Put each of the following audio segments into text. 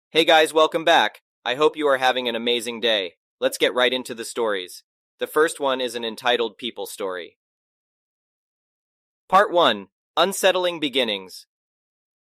Hey guys, welcome back. I hope you are having an amazing day. Let's get right into the stories. The first one is an entitled People story. Part 1. Unsettling Beginnings.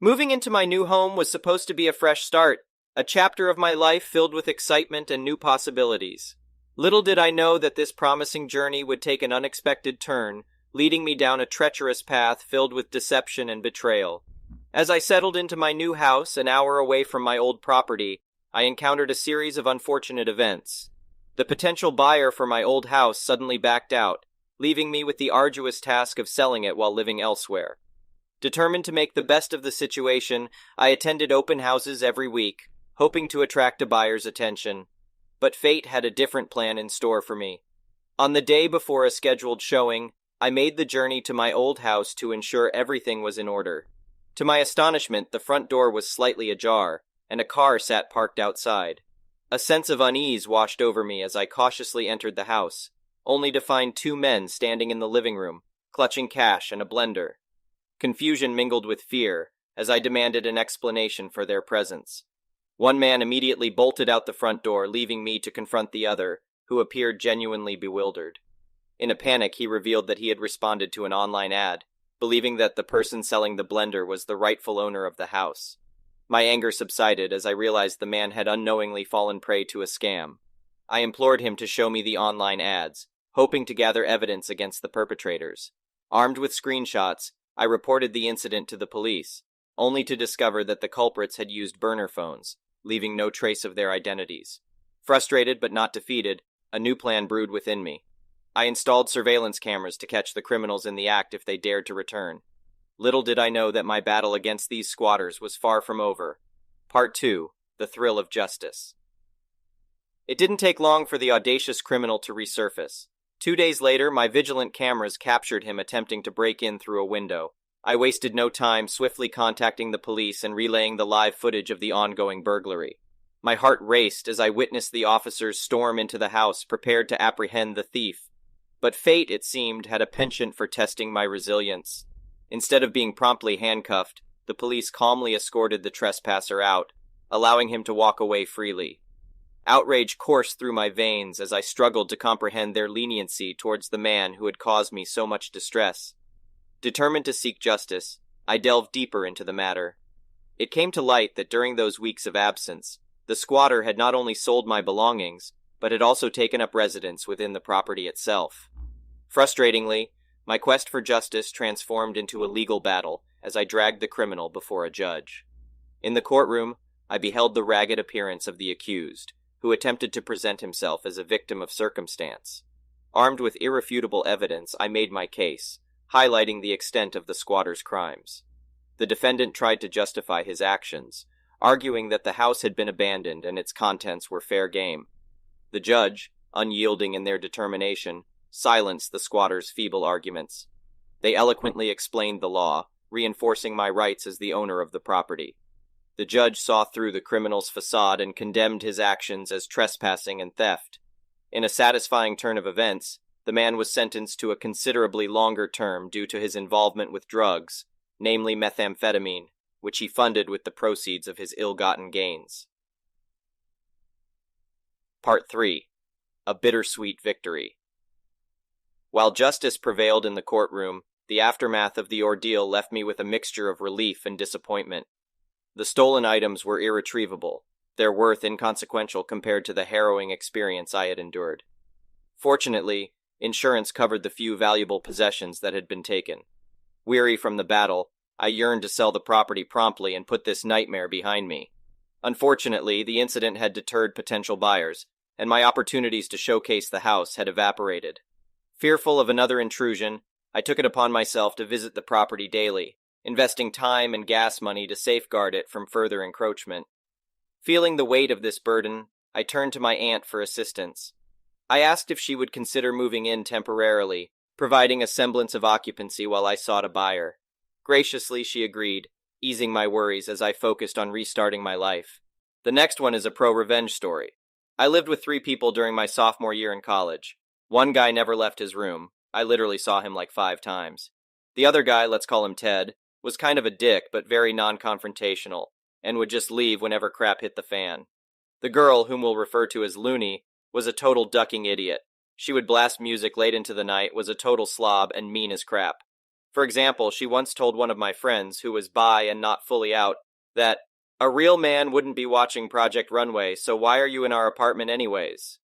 Moving into my new home was supposed to be a fresh start, a chapter of my life filled with excitement and new possibilities. Little did I know that this promising journey would take an unexpected turn, leading me down a treacherous path filled with deception and betrayal. As I settled into my new house, an hour away from my old property, I encountered a series of unfortunate events. The potential buyer for my old house suddenly backed out, leaving me with the arduous task of selling it while living elsewhere. Determined to make the best of the situation, I attended open houses every week, hoping to attract a buyer's attention. But fate had a different plan in store for me. On the day before a scheduled showing, I made the journey to my old house to ensure everything was in order. To my astonishment, the front door was slightly ajar, and a car sat parked outside. A sense of unease washed over me as I cautiously entered the house, only to find two men standing in the living room, clutching cash and a blender. Confusion mingled with fear as I demanded an explanation for their presence. One man immediately bolted out the front door, leaving me to confront the other, who appeared genuinely bewildered. In a panic, he revealed that he had responded to an online ad, believing that the person selling the blender was the rightful owner of the house. My anger subsided as I realized the man had unknowingly fallen prey to a scam. I implored him to show me the online ads, hoping to gather evidence against the perpetrators. Armed with screenshots, I reported the incident to the police, only to discover that the culprits had used burner phones, leaving no trace of their identities. Frustrated but not defeated, a new plan brewed within me. I installed surveillance cameras to catch the criminals in the act if they dared to return. Little did I know that my battle against these squatters was far from over. Part 2. The Thrill of Justice. It didn't take long for the audacious criminal to resurface. 2 days later, my vigilant cameras captured him attempting to break in through a window. I wasted no time swiftly contacting the police and relaying the live footage of the ongoing burglary. My heart raced as I witnessed the officers storm into the house, prepared to apprehend the thief. But fate, it seemed, had a penchant for testing my resilience. Instead of being promptly handcuffed, the police calmly escorted the trespasser out, allowing him to walk away freely. Outrage coursed through my veins as I struggled to comprehend their leniency towards the man who had caused me so much distress. Determined to seek justice, I delved deeper into the matter. It came to light that during those weeks of absence, the squatter had not only sold my belongings, but had also taken up residence within the property itself. Frustratingly, my quest for justice transformed into a legal battle as I dragged the criminal before a judge. In the courtroom, I beheld the ragged appearance of the accused, who attempted to present himself as a victim of circumstance. Armed with irrefutable evidence, I made my case, highlighting the extent of the squatter's crimes. The defendant tried to justify his actions, arguing that the house had been abandoned and its contents were fair game. The judge, unyielding in their determination, silenced the squatter's feeble arguments. They eloquently explained the law, reinforcing my rights as the owner of the property. The judge saw through the criminal's facade and condemned his actions as trespassing and theft. In a satisfying turn of events, the man was sentenced to a considerably longer term due to his involvement with drugs, namely methamphetamine, which he funded with the proceeds of his ill-gotten gains. Part 3. A Bittersweet Victory. While justice prevailed in the courtroom, the aftermath of the ordeal left me with a mixture of relief and disappointment. The stolen items were irretrievable, their worth inconsequential compared to the harrowing experience I had endured. Fortunately, insurance covered the few valuable possessions that had been taken. Weary from the battle, I yearned to sell the property promptly and put this nightmare behind me. Unfortunately, the incident had deterred potential buyers, and my opportunities to showcase the house had evaporated. Fearful of another intrusion, I took it upon myself to visit the property daily, investing time and gas money to safeguard it from further encroachment. Feeling the weight of this burden, I turned to my aunt for assistance. I asked if she would consider moving in temporarily, providing a semblance of occupancy while I sought a buyer. Graciously, she agreed, easing my worries as I focused on restarting my life. The next one is a pro-revenge story. I lived with 3 people during my sophomore year in college. One guy never left his room. I literally saw him like 5 times. The other guy, let's call him Ted, was kind of a dick but very non-confrontational, and would just leave whenever crap hit the fan. The girl, whom we'll refer to as Looney, was a total ducking idiot. She would blast music late into the night, was a total slob, and mean as crap. For example, she once told one of my friends, who was bi and not fully out, that a real man wouldn't be watching Project Runway, so why are you in our apartment anyways?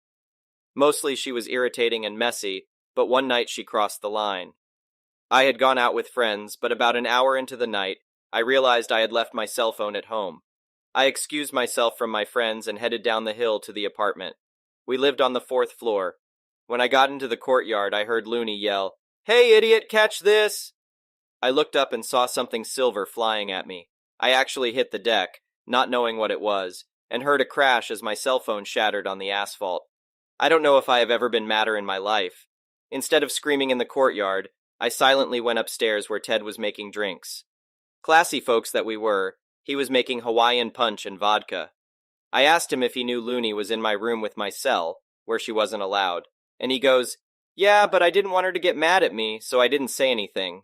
Mostly she was irritating and messy, but one night she crossed the line. I had gone out with friends, but about an hour into the night, I realized I had left my cell phone at home. I excused myself from my friends and headed down the hill to the apartment. We lived on the 4th floor. When I got into the courtyard, I heard Looney yell, "Hey, idiot, catch this!" I looked up and saw something silver flying at me. I actually hit the deck, not knowing what it was, and heard a crash as my cell phone shattered on the asphalt. I don't know if I have ever been madder in my life. Instead of screaming in the courtyard, I silently went upstairs where Ted was making drinks. Classy folks that we were, he was making Hawaiian punch and vodka. I asked him if he knew Looney was in my room with my cell, where she wasn't allowed, and he goes, "Yeah, but I didn't want her to get mad at me, so I didn't say anything."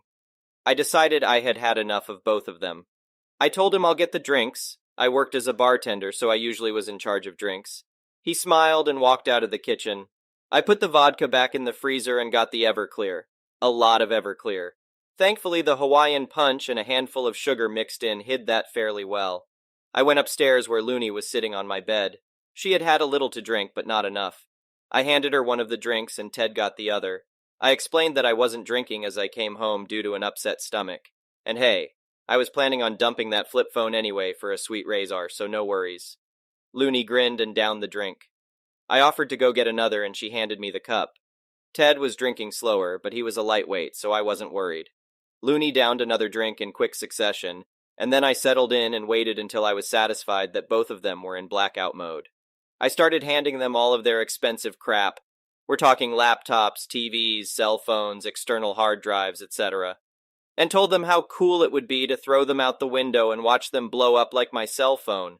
I decided I had had enough of both of them. I told him I'll get the drinks. I worked as a bartender, so I usually was in charge of drinks. He smiled and walked out of the kitchen. I put the vodka back in the freezer and got the Everclear. A lot of Everclear. Thankfully, the Hawaiian punch and a handful of sugar mixed in hid that fairly well. I went upstairs where Looney was sitting on my bed. She had had a little to drink, but not enough. I handed her one of the drinks and Ted got the other. I explained that I wasn't drinking as I came home due to an upset stomach. And hey, I was planning on dumping that flip phone anyway for a sweet razor, so no worries. Looney grinned and downed the drink. I offered to go get another and she handed me the cup. Ted was drinking slower, but he was a lightweight, so I wasn't worried. Looney downed another drink in quick succession, and then I settled in and waited until I was satisfied that both of them were in blackout mode. I started handing them all of their expensive crap. We're talking laptops, TVs, cell phones, external hard drives, etc. And told them how cool it would be to throw them out the window and watch them blow up like my cell phone.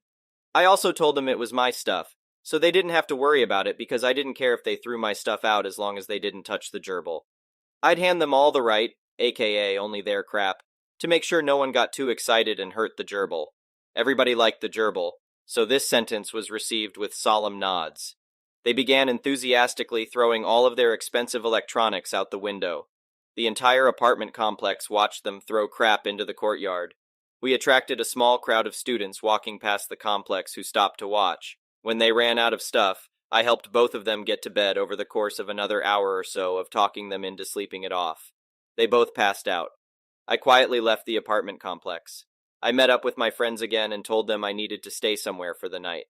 I also told them it was my stuff, so they didn't have to worry about it because I didn't care if they threw my stuff out as long as they didn't touch the gerbil. I'd hand them all the right, aka only their crap, to make sure no one got too excited and hurt the gerbil. Everybody liked the gerbil, so this sentence was received with solemn nods. They began enthusiastically throwing all of their expensive electronics out the window. The entire apartment complex watched them throw crap into the courtyard. We attracted a small crowd of students walking past the complex who stopped to watch. When they ran out of stuff, I helped both of them get to bed over the course of another hour or so of talking them into sleeping it off. They both passed out. I quietly left the apartment complex. I met up with my friends again and told them I needed to stay somewhere for the night.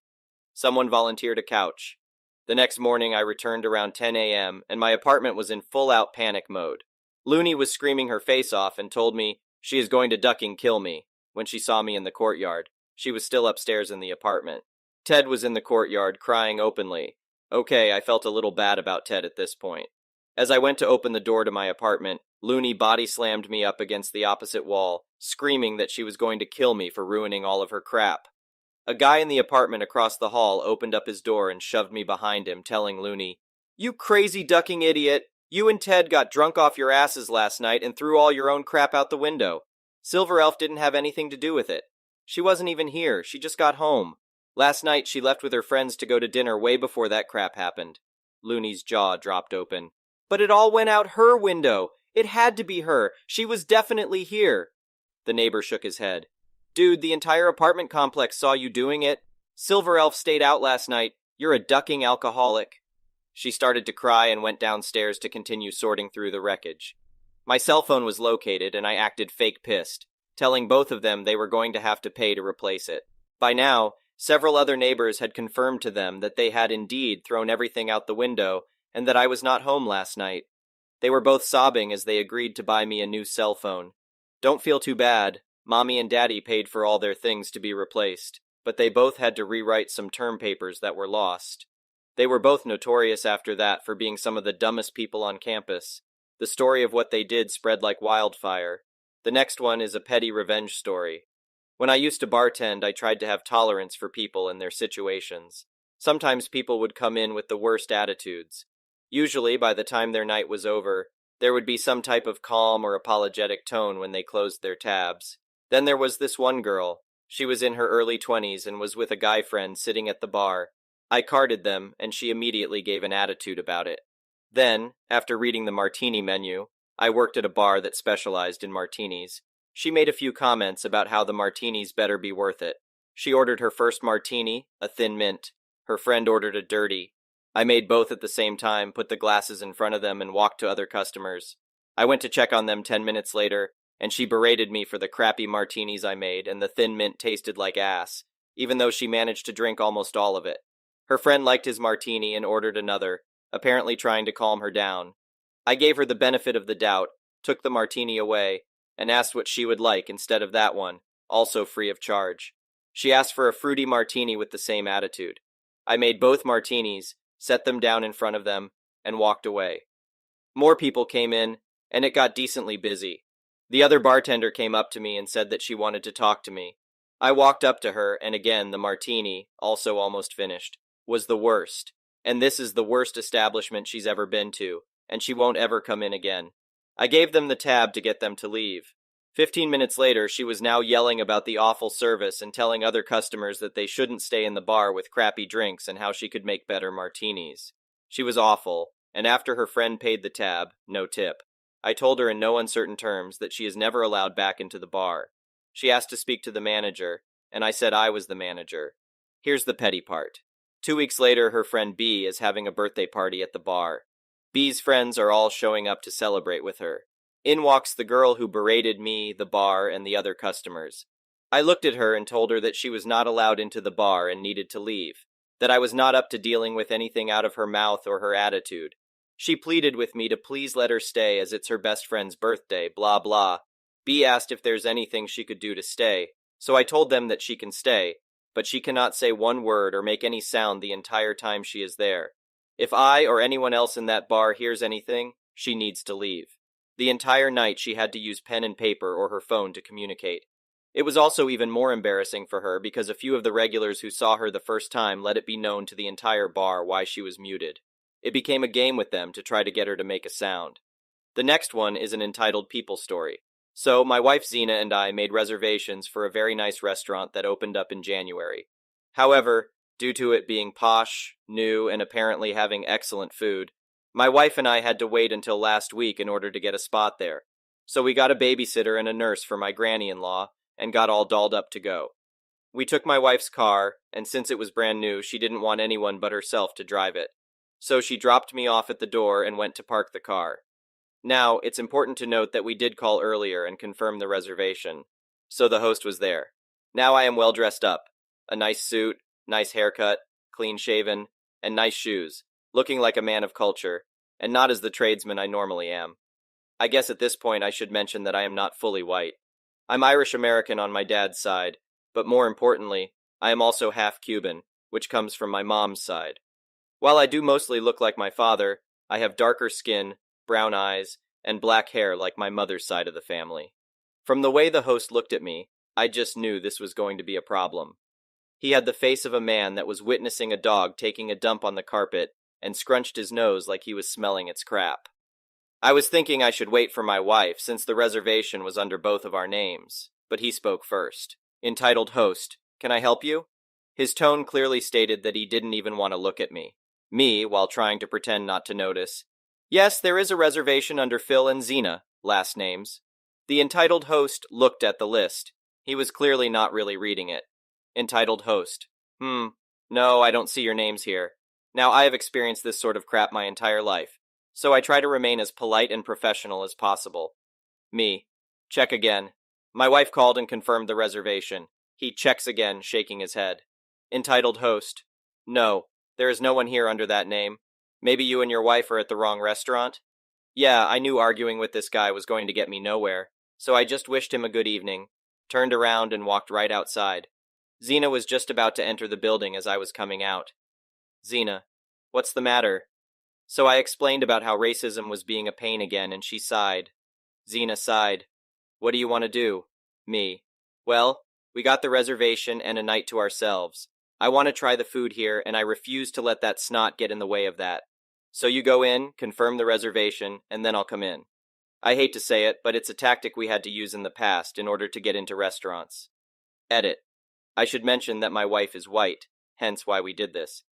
Someone volunteered a couch. The next morning I returned around 10 a.m. and my apartment was in full-out panic mode. Looney was screaming her face off and told me she is going to ducking kill me when she saw me in the courtyard. She was still upstairs in the apartment. Ted was in the courtyard crying openly. Okay, I felt a little bad about Ted at this point. As I went to open the door to my apartment, Looney body slammed me up against the opposite wall, screaming that she was going to kill me for ruining all of her crap. A guy in the apartment across the hall opened up his door and shoved me behind him, telling Looney, "You crazy ducking idiot! You and Ted got drunk off your asses last night and threw all your own crap out the window. Silver Elf didn't have anything to do with it. She wasn't even here, she just got home. Last night she left with her friends to go to dinner way before that crap happened." Looney's jaw dropped open. "But it all went out her window! It had to be her! She was definitely here!" The neighbor shook his head. "Dude, the entire apartment complex saw you doing it. Silver Elf stayed out last night. You're a ducking alcoholic." She started to cry and went downstairs to continue sorting through the wreckage. My cell phone was located and I acted fake pissed, telling both of them they were going to have to pay to replace it. By now, several other neighbors had confirmed to them that they had indeed thrown everything out the window and that I was not home last night. They were both sobbing as they agreed to buy me a new cell phone. Don't feel too bad. Mommy and Daddy paid for all their things to be replaced, but they both had to rewrite some term papers that were lost. They were both notorious after that for being some of the dumbest people on campus. The story of what they did spread like wildfire. The next one is a petty revenge story. When I used to bartend, I tried to have tolerance for people and their situations. Sometimes people would come in with the worst attitudes. Usually, by the time their night was over, there would be some type of calm or apologetic tone when they closed their tabs. Then there was this one girl. She was in her early 20s and was with a guy friend sitting at the bar. I carded them, and she immediately gave an attitude about it. Then, after reading the martini menu, I worked at a bar that specialized in martinis. She made a few comments about how the martinis better be worth it. She ordered her first martini, a thin mint. Her friend ordered a dirty. I made both at the same time, put the glasses in front of them, and walked to other customers. I went to check on them 10 minutes later, and she berated me for the crappy martinis I made, and the thin mint tasted like ass, even though she managed to drink almost all of it. Her friend liked his martini and ordered another, apparently trying to calm her down. I gave her the benefit of the doubt, took the martini away, and asked what she would like instead of that one, also free of charge. She asked for a fruity martini with the same attitude. I made both martinis, set them down in front of them, and walked away. More people came in, and it got decently busy. The other bartender came up to me and said that she wanted to talk to me. I walked up to her, and again the martini, also almost finished, was the worst. And this is the worst establishment she's ever been to, and she won't ever come in again. I gave them the tab to get them to leave. 15 minutes later, she was now yelling about the awful service and telling other customers that they shouldn't stay in the bar with crappy drinks and how she could make better martinis. She was awful, and after her friend paid the tab, no tip, I told her in no uncertain terms that she is never allowed back into the bar. She asked to speak to the manager, and I said I was the manager. Here's the petty part. 2 weeks later, her friend B is having a birthday party at the bar. B's friends are all showing up to celebrate with her. In walks the girl who berated me, the bar, and the other customers. I looked at her and told her that she was not allowed into the bar and needed to leave, that I was not up to dealing with anything out of her mouth or her attitude. She pleaded with me to please let her stay as it's her best friend's birthday, blah blah. B asked if there's anything she could do to stay, so I told them that she can stay, but she cannot say one word or make any sound the entire time she is there. If I or anyone else in that bar hears anything, she needs to leave. The entire night she had to use pen and paper or her phone to communicate. It was also even more embarrassing for her because a few of the regulars who saw her the first time let it be known to the entire bar why she was muted. It became a game with them to try to get her to make a sound. The next one is an entitled people story. So, my wife Zena and I made reservations for a very nice restaurant that opened up in January. However, due to it being posh, new, and apparently having excellent food, my wife and I had to wait until last week in order to get a spot there. So we got a babysitter and a nurse for my granny-in-law, and got all dolled up to go. We took my wife's car, and since it was brand new, she didn't want anyone but herself to drive it. So she dropped me off at the door and went to park the car. Now, it's important to note that we did call earlier and confirm the reservation, so the host was there. Now I am well dressed up. A nice suit, nice haircut, clean-shaven, and nice shoes, looking like a man of culture, and not as the tradesman I normally am. I guess at this point I should mention that I am not fully white. I'm Irish-American on my dad's side, but more importantly, I am also half Cuban, which comes from my mom's side. While I do mostly look like my father, I have darker skin, brown eyes, and black hair like my mother's side of the family. From the way the host looked at me, I just knew this was going to be a problem. He had the face of a man that was witnessing a dog taking a dump on the carpet and scrunched his nose like he was smelling its crap. I was thinking I should wait for my wife since the reservation was under both of our names, but he spoke first. Entitled host, can I help you? His tone clearly stated that he didn't even want to look at me. Me, while trying to pretend not to notice. Yes, there is a reservation under Phil and Zena, last names. The entitled host looked at the list. He was clearly not really reading it. Entitled host. No, I don't see your names here. Now, I have experienced this sort of crap my entire life, so I try to remain as polite and professional as possible. Me. Check again. My wife called and confirmed the reservation. He checks again, shaking his head. Entitled host. No, there is no one here under that name. Maybe you and your wife are at the wrong restaurant? Yeah, I knew arguing with this guy was going to get me nowhere, so I just wished him a good evening, turned around and walked right outside. Zena was just about to enter the building as I was coming out. Zena, what's the matter? So I explained about how racism was being a pain again, and she sighed. Zena sighed. What do you want to do? Me. Well, we got the reservation and a night to ourselves. I want to try the food here, and I refuse to let that snot get in the way of that. So you go in, confirm the reservation, and then I'll come in. I hate to say it, but it's a tactic we had to use in the past in order to get into restaurants. Edit. I should mention that my wife is white, hence why we did this.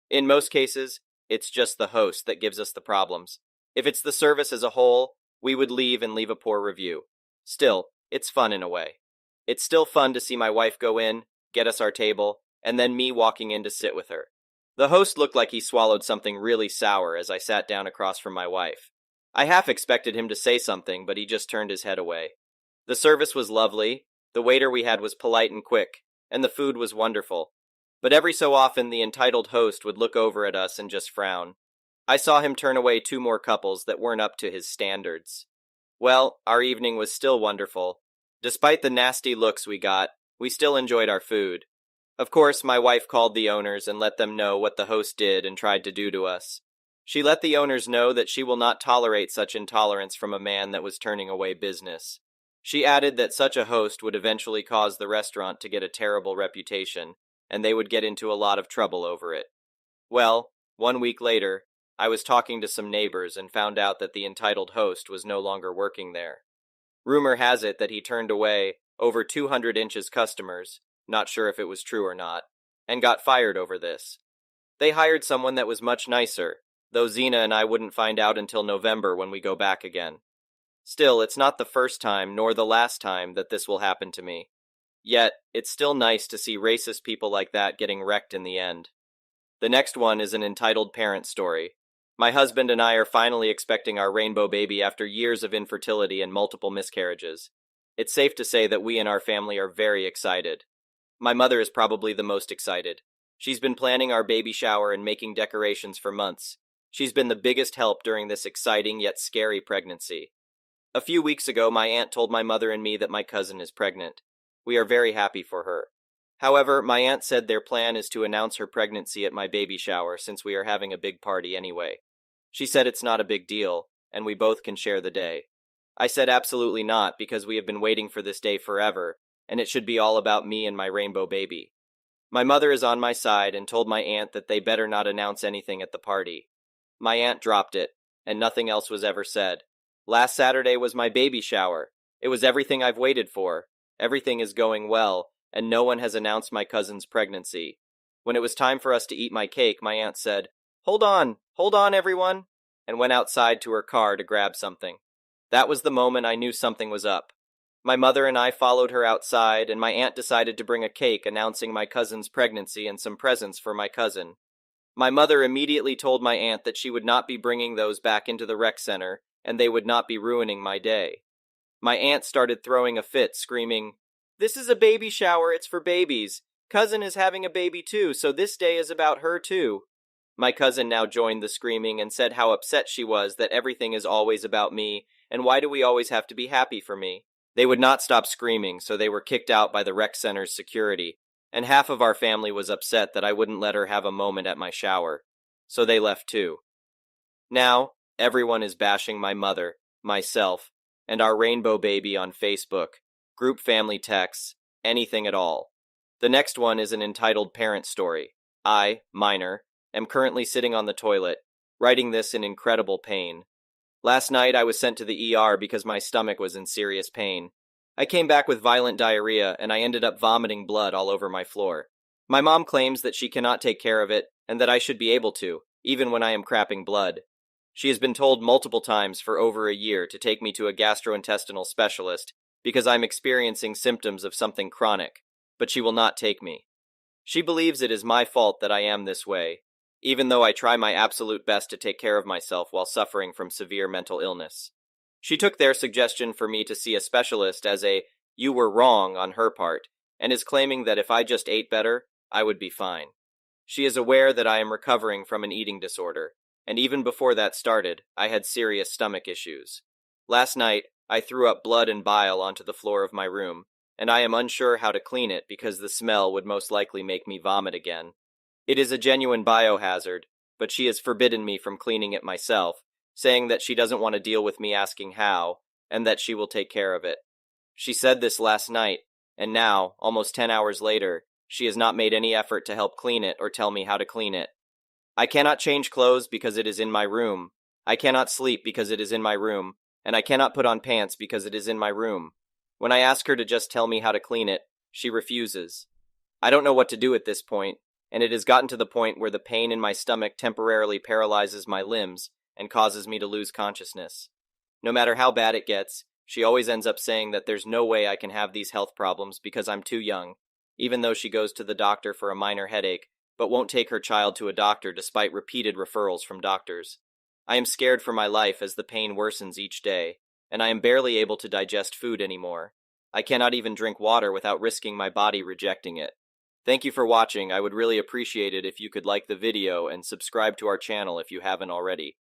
In most cases, it's just the host that gives us the problems. If it's the service as a whole, we would leave and leave a poor review. Still, it's fun in a way. It's still fun to see my wife go in, get us our table, and then me walking in to sit with her. The host looked like he swallowed something really sour as I sat down across from my wife. I half expected him to say something, but he just turned his head away. The service was lovely, the waiter we had was polite and quick, and the food was wonderful. But every so often the entitled host would look over at us and just frown. I saw him turn away 2 more couples that weren't up to his standards. Well, our evening was still wonderful. Despite the nasty looks we got, we still enjoyed our food. Of course, my wife called the owners and let them know what the host did and tried to do to us. She let the owners know that she will not tolerate such intolerance from a man that was turning away business. She added that such a host would eventually cause the restaurant to get a terrible reputation, and they would get into a lot of trouble over it. Well, 1 week later, I was talking to some neighbors and found out that the entitled host was no longer working there. Rumor has it that he turned away over 200 inches customers, not sure if it was true or not, and got fired over this. They hired someone that was much nicer, though Zena and I wouldn't find out until November when we go back again. Still, it's not the first time nor the last time that this will happen to me. Yet, it's still nice to see racist people like that getting wrecked in the end. The next one is an entitled parent story. My husband and I are finally expecting our rainbow baby after years of infertility and multiple miscarriages. It's safe to say that we and our family are very excited. My mother is probably the most excited. She's been planning our baby shower and making decorations for months. She's been the biggest help during this exciting yet scary pregnancy. A few weeks ago, my aunt told my mother and me that my cousin is pregnant. We are very happy for her. However, my aunt said their plan is to announce her pregnancy at my baby shower since we are having a big party anyway. She said it's not a big deal, and we both can share the day. I said absolutely not, because we have been waiting for this day forever, and it should be all about me and my rainbow baby. My mother is on my side and told my aunt that they better not announce anything at the party. My aunt dropped it, and nothing else was ever said. Last Saturday was my baby shower. It was everything I've waited for. Everything is going well, and no one has announced my cousin's pregnancy. When it was time for us to eat my cake, my aunt said, hold on, everyone," and went outside to her car to grab something. That was the moment I knew something was up. My mother and I followed her outside, and my aunt decided to bring a cake announcing my cousin's pregnancy and some presents for my cousin. My mother immediately told my aunt that she would not be bringing those back into the rec center, and they would not be ruining my day. My aunt started throwing a fit, screaming, "This is a baby shower, it's for babies. Cousin is having a baby too, so this day is about her too." My cousin now joined the screaming and said how upset she was that everything is always about me, and why do we always have to be happy for me? They would not stop screaming, so they were kicked out by the rec center's security, and half of our family was upset that I wouldn't let her have a moment at my shower. So they left too. Now, everyone is bashing my mother, myself, and our rainbow baby on Facebook, group family texts, anything at all. The next one is an entitled parent story. I, minor, am currently sitting on the toilet, writing this in incredible pain. Last night I was sent to the ER because my stomach was in serious pain. I came back with violent diarrhea and I ended up vomiting blood all over my floor. My mom claims that she cannot take care of it and that I should be able to, even when I am crapping blood. She has been told multiple times for over a year to take me to a gastrointestinal specialist because I'm experiencing symptoms of something chronic, but she will not take me. She believes it is my fault that I am this way, even though I try my absolute best to take care of myself while suffering from severe mental illness. She took their suggestion for me to see a specialist as a "you were wrong" on her part, and is claiming that if I just ate better, I would be fine. She is aware that I am recovering from an eating disorder, and even before that started, I had serious stomach issues. Last night, I threw up blood and bile onto the floor of my room, and I am unsure how to clean it because the smell would most likely make me vomit again. It is a genuine biohazard, but she has forbidden me from cleaning it myself, saying that she doesn't want to deal with me asking how, and that she will take care of it. She said this last night, and now, almost 10 hours later, she has not made any effort to help clean it or tell me how to clean it. I cannot change clothes because it is in my room. I cannot sleep because it is in my room, and I cannot put on pants because it is in my room. When I ask her to just tell me how to clean it, she refuses. I don't know what to do at this point, and it has gotten to the point where the pain in my stomach temporarily paralyzes my limbs and causes me to lose consciousness. No matter how bad it gets, she always ends up saying that there's no way I can have these health problems because I'm too young, even though she goes to the doctor for a minor headache, but won't take her child to a doctor despite repeated referrals from doctors. I am scared for my life as the pain worsens each day, and I am barely able to digest food anymore. I cannot even drink water without risking my body rejecting it. Thank you for watching. I would really appreciate it if you could like the video and subscribe to our channel if you haven't already.